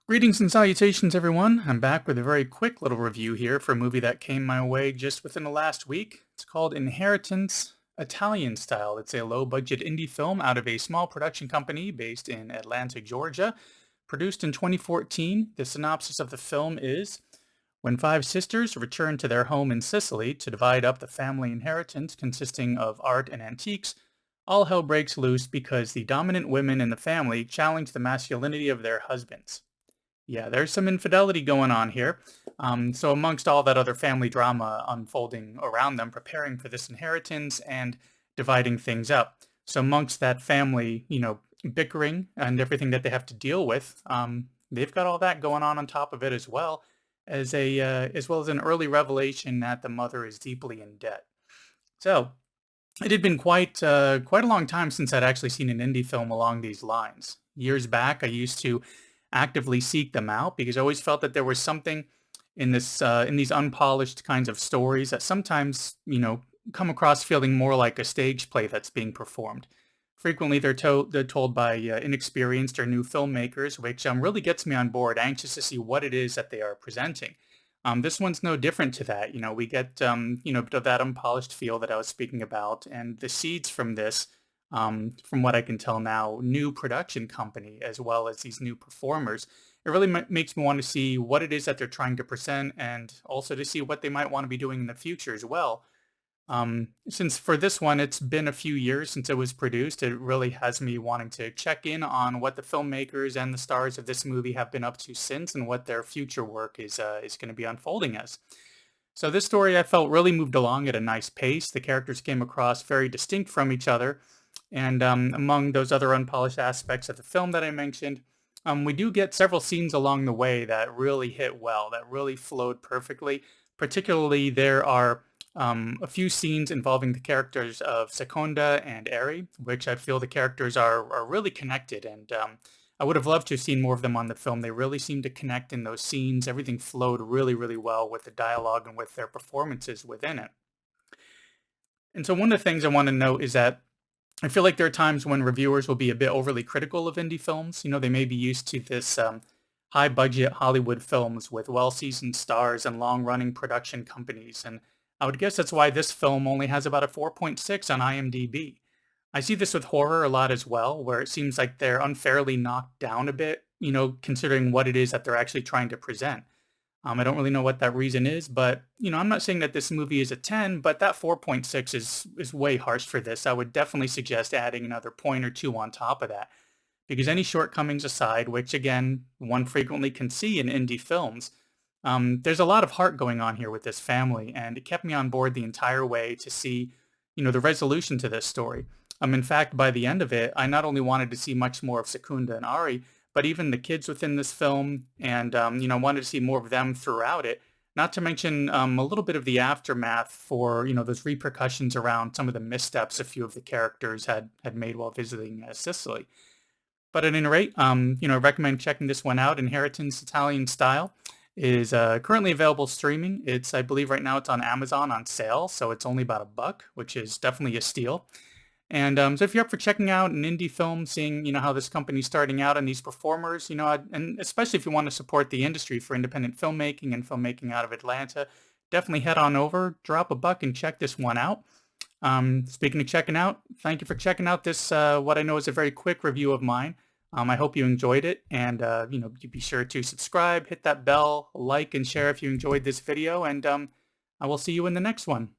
Greetings and salutations, everyone. I'm back with a very quick little review here for a movie that came my way just within the last week. It's called Inheritance, Italian Style. It's a low-budget indie film out of a small production company based in Atlanta, Georgia. Produced in 2014, the synopsis of the film is: when five sisters return to their home in Sicily to divide up the family inheritance consisting of art and antiques, all hell breaks loose because the dominant women in the family challenge the masculinity of their husbands. Yeah, there's some infidelity going on here. So amongst all that other family drama unfolding around them, preparing for this inheritance and dividing things up. So amongst that family, bickering and everything that they have to deal with, they've got all that going on top of it as well as an early revelation that the mother is deeply in debt. So it had been quite a long time since I'd actually seen an indie film along these lines. Years back, I used to actively seek them out because I always felt that there was something in these unpolished kinds of stories that sometimes come across feeling more like a stage play that's being performed. Frequently, they're told by inexperienced or new filmmakers, which really gets me on board, anxious to see what it is that they are presenting. This one's no different to that. We get a bit of that unpolished feel that I was speaking about, and the seeds from this, from what I can tell now, new production company as well as these new performers. It really makes me want to see what it is that they're trying to present, and also to see what they might want to be doing in the future as well. Since for this one, it's been a few years since it was produced, it really has me wanting to check in on what the filmmakers and the stars of this movie have been up to since and what their future work is going to be unfolding as. So this story I felt really moved along at a nice pace. The characters came across very distinct from each other. And among those other unpolished aspects of the film that I mentioned, we do get several scenes along the way that really hit well, that really flowed perfectly. Particularly, there are a few scenes involving the characters of Seconda and Eri, which I feel the characters are really connected, and I would have loved to have seen more of them on the film. They really seem to connect in those scenes. Everything flowed really, really well with the dialogue and with their performances within it. And so one of the things I want to note is that I feel like there are times when reviewers will be a bit overly critical of indie films. They may be used to this high budget Hollywood films with well-seasoned stars and long-running production companies. And I would guess that's why this film only has about a 4.6 on IMDb. I see this with horror a lot as well, where it seems like they're unfairly knocked down a bit, considering what it is that they're actually trying to present. I don't really know what that reason is, but I'm not saying that this movie is a 10, but that 4.6 is way harsh for this. I would definitely suggest adding another point or two on top of that, because any shortcomings aside, which again one frequently can see in indie films, there's a lot of heart going on here with this family, and it kept me on board the entire way to see the resolution to this story. In fact, by the end of it, I not only wanted to see much more of Secunda and Ari, but even the kids within this film, and wanted to see more of them throughout it. Not to mention a little bit of the aftermath for those repercussions around some of the missteps a few of the characters had made while visiting Sicily. But at any rate, I recommend checking this one out. Inheritance Italian Style is currently available streaming. I believe right now it's on Amazon on sale, so it's only about $1, which is definitely a steal. And so if you're up for checking out an indie film, seeing, how this company's starting out and these performers, and especially if you want to support the industry for independent filmmaking and filmmaking out of Atlanta, definitely head on over, drop $1 and check this one out. Speaking of checking out, thank you for checking out this, what I know is a very quick review of mine. I hope you enjoyed it, and, you be sure to subscribe, hit that bell, like, and share if you enjoyed this video, and I will see you in the next one.